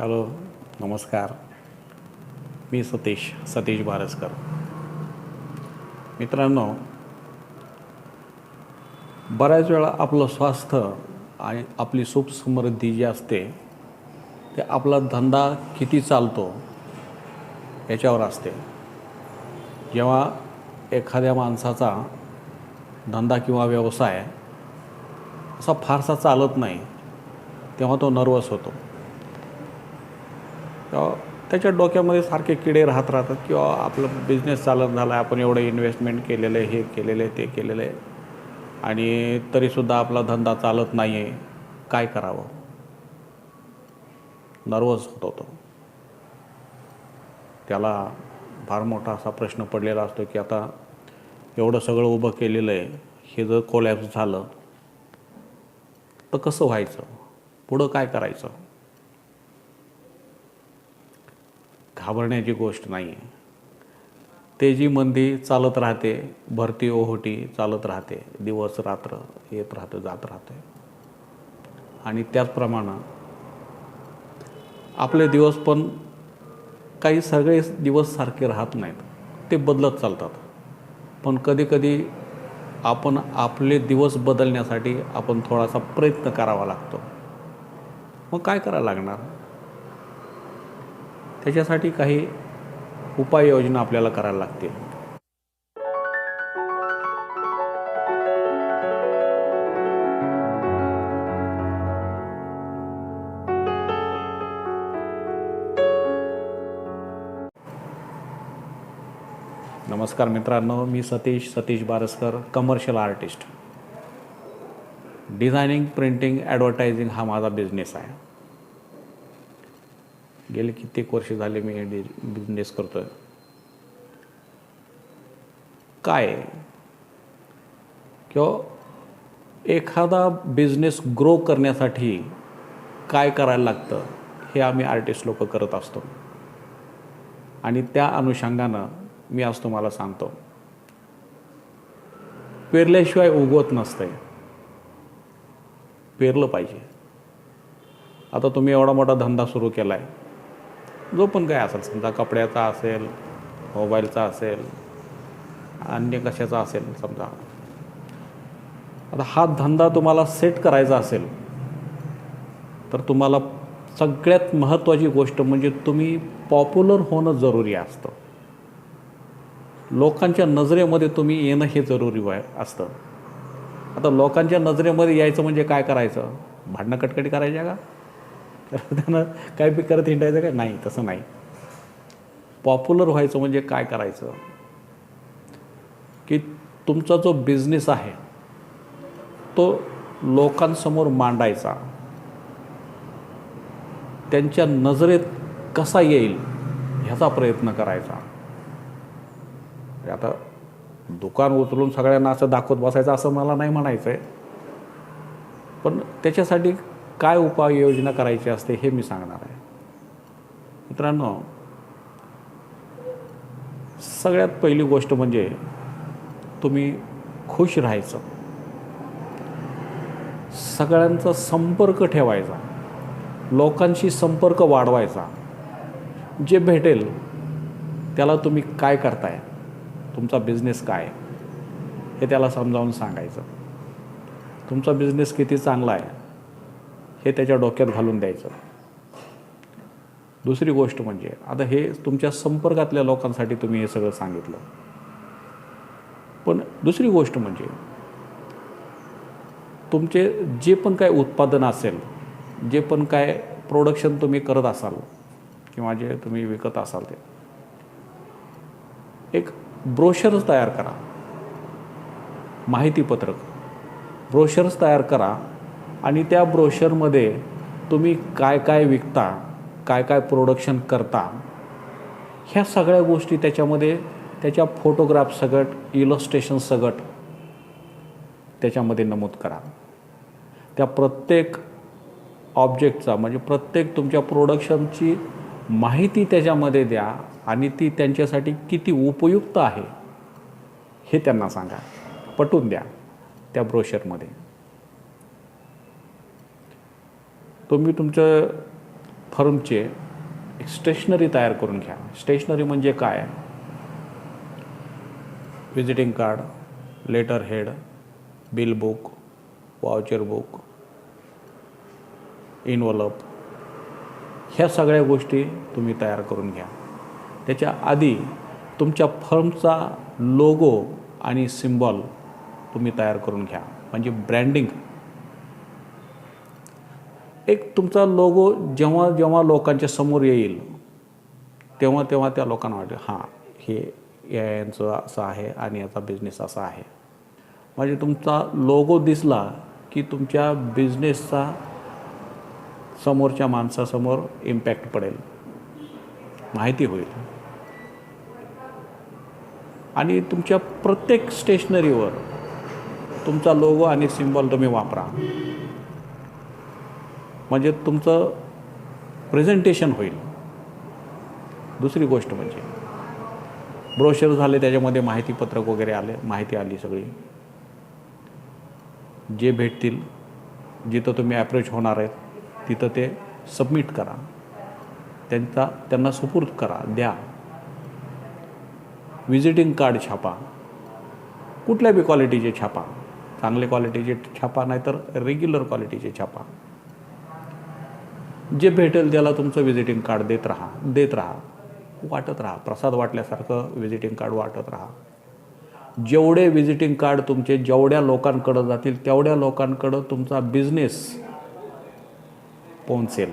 Hello, नमस्कार. मी सतीश बारसकर. मित्रांनो, बऱ्याच वेळा आपलं स्वास्थ्य आणि आपली सुख समृद्धी जी असते ते आपला धंदा किती चालतो याच्यावर असते. जेव्हा एखाद्या माणसाचा धंदा किंवा व्यवसाय असा फारसा चालत नाही तेव्हा तो नर्वस होतो. तेव्हा त्याच्या डोक्यामध्ये सारखे किडे राहतात किंवा आपलं बिझनेस चालत झाला आहे, आपण एवढं इन्व्हेस्टमेंट केलेलं आहे, हे केलेलं आहे, ते केलेलं आहे आणि तरीसुद्धा आपला धंदा चालत नाही आहे, काय करावं? नर्वस होतो तो. त्याला फार मोठा असा प्रश्न पडलेला असतो की आता एवढं सगळं उभं केलेलं आहे, हे जर कोलॅप्स झालं तर कसं व्हायचं? पुढं काय करायचं? घाबरण्याची गोष्ट नाही आहे. तेजी मंदी चालत राहते, भरती ओहोटी चालत राहते, दिवस रात्र येत राहतं, जात राहते. आणि त्याचप्रमाणे आपले दिवस पण काही सगळे दिवस सारखे राहत नाहीत, ते बदलत चालतात. पण कधीकधी आपण आपले दिवस बदलण्यासाठी आपण थोडासा प्रयत्न करावा लागतो. मग काय करायला लागणार? त्याच्यासाठी काही उपाययोजना आपल्याला करायला लागतील. नमस्कार मित्रांनो, मी Satish Baraskar, commercial artist. Designing, printing, advertising हा माझा बिझनेस आहे. गेले कित्येक वर्ष झाले मी हे बिझनेस करतो आहे. काय किंवा एखादा बिझनेस ग्रो करण्यासाठी काय करायला लागतं हे आम्ही आर्टिस्ट लोक करत असतो आणि त्या अनुषंगानं मी आज तुम्हाला सांगतो. पेरल्याशिवाय उगवत नसतंय, पेरलं पाहिजे. आता तुम्ही एवढा मोठा धंदा सुरू केला आहे, जो पण काय असेल, समजा कपड्याचा असेल, मोबाईलचा असेल, अन्य कशाचा असेल समजा. आता हा धंदा तुम्हाला सेट करायचा असेल तर तुम्हाला सगळ्यात महत्त्वाची गोष्ट म्हणजे तुम्ही पॉप्युलर होणं जरुरी असतं. लोकांच्या नजरेमध्ये तुम्ही येणं हे जरुरी असतं. आता लोकांच्या नजरेमध्ये यायचं म्हणजे काय करायचं? भांडणं कटकटी करायच्या का? तर त्यानं काय बी करत हिंडायचं का? नाही, तसं नाही. पॉप्युलर व्हायचं म्हणजे काय करायचं की तुमचा जो बिझनेस आहे तो लोकांसमोर मांडायचा, त्यांच्या नजरेत कसा येईल ह्याचा प्रयत्न करायचा. आता दुकान उचलून सगळ्यांना असं दाखवत बसायचं असं मला नाही म्हणायचं आहे, पण त्याच्यासाठी काय उपाययोजना करायची असते हे मी सांगणार आहे. मित्रांनो, सगळ्यात पहिली गोष्ट म्हणजे तुम्ही खुश राहायचं, सगळ्यांचा संपर्क ठेवायचा, लोकांशी संपर्क वाढवायचा. जे भेटेल त्याला तुम्ही काय करताय, तुमचा बिझनेस काय हे त्याला समजावून सांगायचं. तुमचा बिझनेस किती चांगला आहे हे त्याच्या डोक्यात घालून द्यायचं. दुसरी गोष्ट म्हणजे आता हे तुमच्या संपर्कातल्या लोकांसाठी तुम्ही हे सगळं सांगितलं, पण दुसरी गोष्ट म्हणजे तुमचे जे पण काय उत्पादन असेल, जे पण काय प्रोडक्शन तुम्ही करत असाल किंवा जे तुम्ही विकत असाल ते एक ब्रोशर्स तयार करा, माहितीपत्रक ब्रोशर्स तयार करा आणि त्या ब्रोशरमध्ये तुम्ही काय काय विकता, काय काय प्रोडक्शन करता ह्या सगळ्या गोष्टी त्याच्यामध्ये, त्याच्या फोटोग्राफ सगट, इलस्ट्रेशन सगट त्याच्यामध्ये नमूद करा. त्या प्रत्येक ऑब्जेक्टचा म्हणजे प्रत्येक तुमच्या प्रोडक्शनची माहिती त्याच्यामध्ये द्या आणि ती त्यांच्यासाठी किती उपयुक्त आहे हे त्यांना सांगा, पटवून द्या त्या ब्रोशरमध्ये. तुम्ही तुमचं फर्मचे एक स्टेशनरी तयार करून घ्या. स्टेशनरी म्हणजे काय? Visiting card, letter head, bill book, voucher book, envelope, ह्या सगळ्या गोष्टी तुम्ही तयार करून घ्या. त्याच्या आधी तुमच्या फर्मचा लोगो आणि सिम्बॉल तुम्ही तयार करून घ्या, म्हणजे ब्रँडिंग. एक तुमचा लोगो जेव्हा जेव्हा लोकांच्या समोर येईल तेव्हा तेव्हा त्या लोकांना वाटेल हां हे यांचं असं आहे आणि याचा बिझनेस असा आहे. म्हणजे तुमचा लोगो दिसला की तुमच्या बिझनेसचा समोरच्या माणसासमोर इम्पॅक्ट पडेल, माहिती होईल. आणि तुमच्या प्रत्येक स्टेशनरीवर तुमचा लोगो आणि सिम्बॉल तुम्ही वापरा, म्हणजे तुमचं प्रेझेंटेशन होईल. दुसरी गोष्ट म्हणजे ब्रोशर झाले, त्याच्यामध्ये माहितीपत्रक वगैरे आले, माहिती आली सगळी. जे भेटतील, जिथं तुम्ही अप्रोच होणार आहेत तिथं ते सबमिट करा, त्यांना सुपूर्द करा, द्या. विजिटिंग कार्ड छापा, कुठल्या बी क्वालिटीचे छापा, चांगले क्वालिटीचे छापा नाही तर रेग्युलर क्वालिटीचे छापा. जे भेटेल त्याला तुमचं विजिटिंग कार्ड देत राहा, वाटत राहा. प्रसाद वाटल्यासारखं विजिटिंग कार्ड वाटत राहा. जेवढे विजिटिंग कार्ड तुमचे जेवढ्या लोकांकडं जातील तेवढ्या लोकांकडं तुमचा बिझनेस पोहोचेल.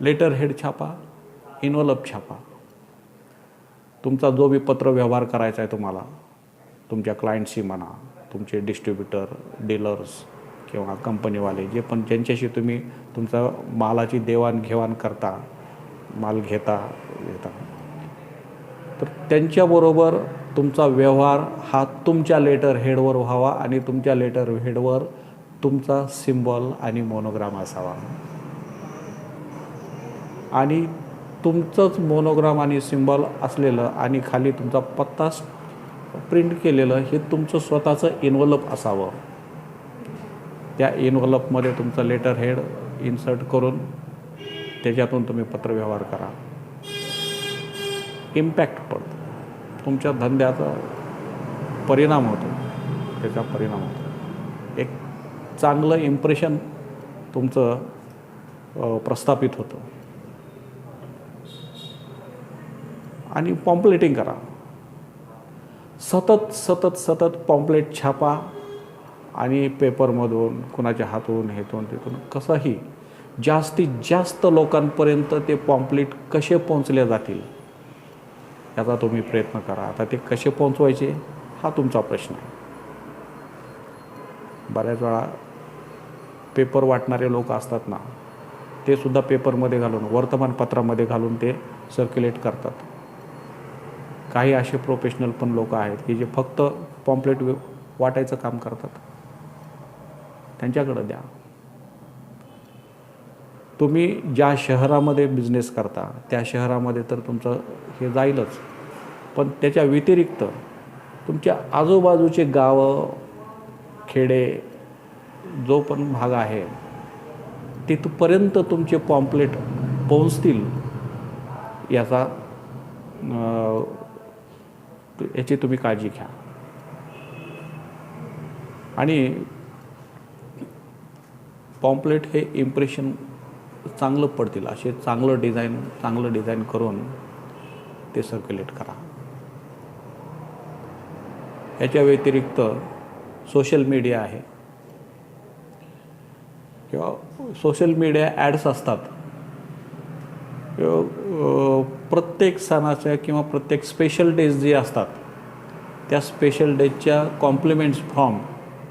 लेटर हेड छापा, इन्व्हलप छापा. तुमचा जो बी पत्र व्यवहार करायचा आहे तुम्हाला, तुमच्या क्लायंटशी म्हणा, तुमचे डिस्ट्रीब्युटर, डीलर्स किंवा कंपनीवाले जे पण ज्यांच्याशी तुम्ही तुमचा मालाची देवाणघेवाण करता, माल घेता, तर त्यांच्याबरोबर तुमचा व्यवहार हा तुमच्या लेटर हेडवर व्हावा आणि तुमच्या लेटर हेडवर तुमचा सिम्बॉल आणि मोनोग्राम असावा. आणि तुमचंच मोनोग्राम आणि सिम्बॉल असलेलं आणि खाली तुमचा पत्ता प्रिंट केलेलं हे तुमचं स्वतःचं इन्व्हलप असावं. त्या इन्व्हलपमध्ये तुमचं लेटर हेड इन्सर्ट करून त्याच्यातून तुम्ही पत्रव्यवहार करा. इम्पॅक्ट पडतो, तुमच्या धंद्याचा परिणाम होतो, त्याचा परिणाम होतो. एक चांगलं इम्प्रेशन तुमचं प्रस्थापित होतं. आणि पॉम्पलेटिंग करा, सतत सतत सतत पॉम्पलेट छापा आणि पेपरमधून, कुणाच्या हातून, हेतून तिथून कसंही जास्तीत जास्त लोकांपर्यंत ते पॉम्पलेट कसे पोहोचले जातील याचा तुम्ही प्रयत्न करा. आता ते कसे पोहोचवायचे हा तुमचा प्रश्न आहे. बऱ्याच वेळा पेपर वाटणारे लोक असतात ना, ते सुद्धा पेपरमध्ये घालून, वर्तमानपत्रामध्ये घालून ते सर्क्युलेट करतात. काही असे प्रोफेशनल पण लोक आहेत की जे फक्त पॉम्पलेट वाटायचं काम करतात, त्यांच्याकडे द्या. तुम्ही ज्या शहरामध्ये बिझनेस करता त्या शहरामध्ये तर तुमचं हे जाईलच, पण त्याच्या व्यतिरिक्त तुमच्या आजूबाजूचे गावं, खेडे, जो पण भाग आहे तिथपर्यंत तुमचे पॉम्पलेट पोहोचतील याची तुम्ही काळजी घ्या. आणि पॉम्पलेट हे इम्प्रेशन चांगलं पडतील असे चांगलं डिझाईन करून ते सर्क्युलेट करा. याच्या व्यतिरिक्त सोशल मीडिया आहे किंवा सोशल मीडिया ॲड्स असतात. प्रत्येक सणाच्या किंवा प्रत्येक स्पेशल डेज जे असतात त्या स्पेशल डेजच्या कॉम्प्लिमेंट्स फॉर्म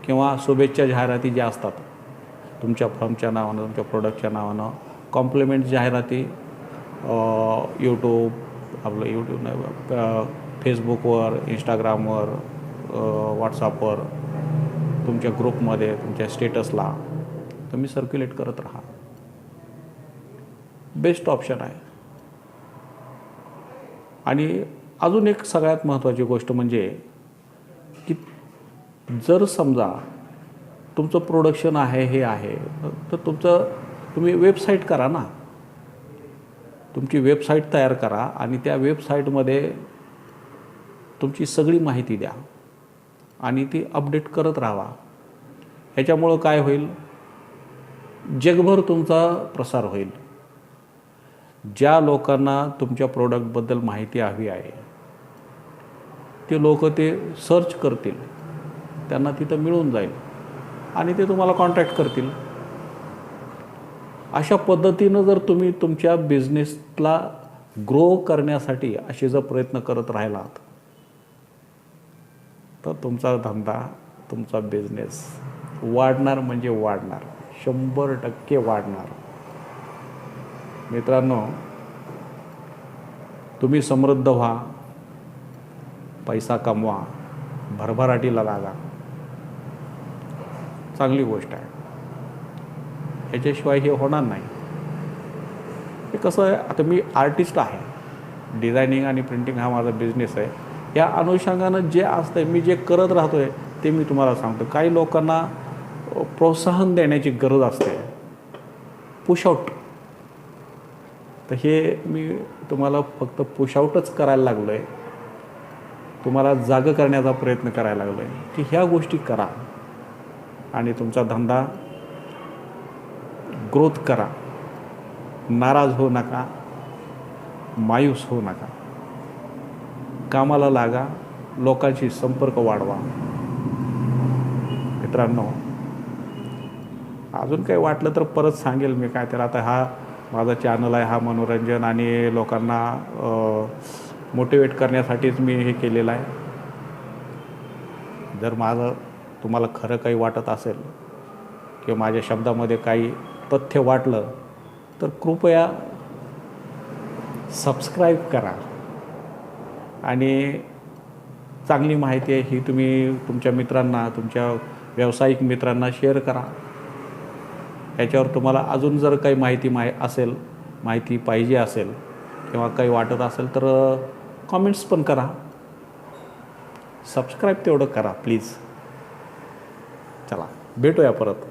किंवा शुभेच्छा जाहिराती ज्या असतात तुमच्या फर्मच्या नावानं, तुमच्या प्रोडक्टच्या नावानं कॉम्प्लिमेंट जाहिराती यूट्यूब नाही, फेसबुकवर, इंस्टाग्रामवर, व्हॉट्सअपवर, तुमच्या ग्रुपमध्ये, तुमच्या स्टेटसला तुम्ही सर्क्युलेट करत राहा. बेस्ट ऑप्शन आहे. आणि अजून एक सगळ्यात महत्त्वाची गोष्ट म्हणजे की जर समजा तुमचं प्रोडक्शन आहे हे आहे, तर तुम्ही वेबसाईट करा ना. तुमची वेबसाईट तयार करा आणि त्या वेबसाईटमध्ये तुमची सगळी माहिती द्या आणि ती अपडेट करत राहा. ह्याच्यामुळं काय होईल, जगभर तुमचा प्रसार होईल. ज्या लोकांना तुमच्या प्रोडक्टबद्दल माहिती हवी आहे ते लोक ते सर्च करतील, त्यांना तिथं मिळून जाईल आणि ते तुम्हाला कॉन्टॅक्ट करतील. अशा पद्धतीनं जर तुम्ही तुमच्या बिझनेसला ग्रो करण्यासाठी असे जर प्रयत्न करत राहिलात तर तुमचा धंदा, तुमचा बिझनेस वाढणार म्हणजे वाढणार, 100% वाढणार. मित्रांनो, तुम्ही समृद्ध व्हा, पैसा कमवा, भरभराटीला लागा, चांगली गोष्ट आहे. ह्याच्याशिवाय हे होणार नाही. हे कसं आहे, आता मी आर्टिस्ट आहे, डिझायनिंग आणि प्रिंटिंग हा माझा बिझनेस आहे. या अनुषंगानं जे असतं मी जे करत राहतो आहे ते मी तुम्हाला सांगतो. काही लोकांना प्रोत्साहन देण्याची गरज असते, पुशआउट. तर हे मी तुम्हाला फक्त पुशआउटच करायला लागलो आहे, तुम्हाला जागं करण्याचा प्रयत्न करायला लागलो आहे की ह्या गोष्टी करा आणि तुमचा धंदा ग्रोथ करा. नाराज होऊ नका, मायूस होऊ नका, कामाला लागा, लोकांशी संपर्क वाढवा. मित्रांनो, अजून काही वाटलं तर परत सांगेल मी. काय तर आता हा माझा चॅनल आहे, हा मनोरंजन आणि लोकांना मोटिवेट करण्यासाठीच मी हे केलेलं आहे. जर माझं तुम्हाला खरं काही वाटत असेल किंवा माझ्या शब्दामध्ये काही तथ्य वाटलं तर कृपया सबस्क्राईब करा आणि चांगली माहिती आहे ही तुम्ही तुमच्या मित्रांना, तुमच्या व्यावसायिक मित्रांना शेअर करा. याच्यावर तुम्हाला अजून जर काही माहिती पाहिजे असेल किंवा काही वाटत असेल तर कमेंट्स पण करा. सबस्क्राईब तेवढं करा प्लीज. चला, भेटूया परत.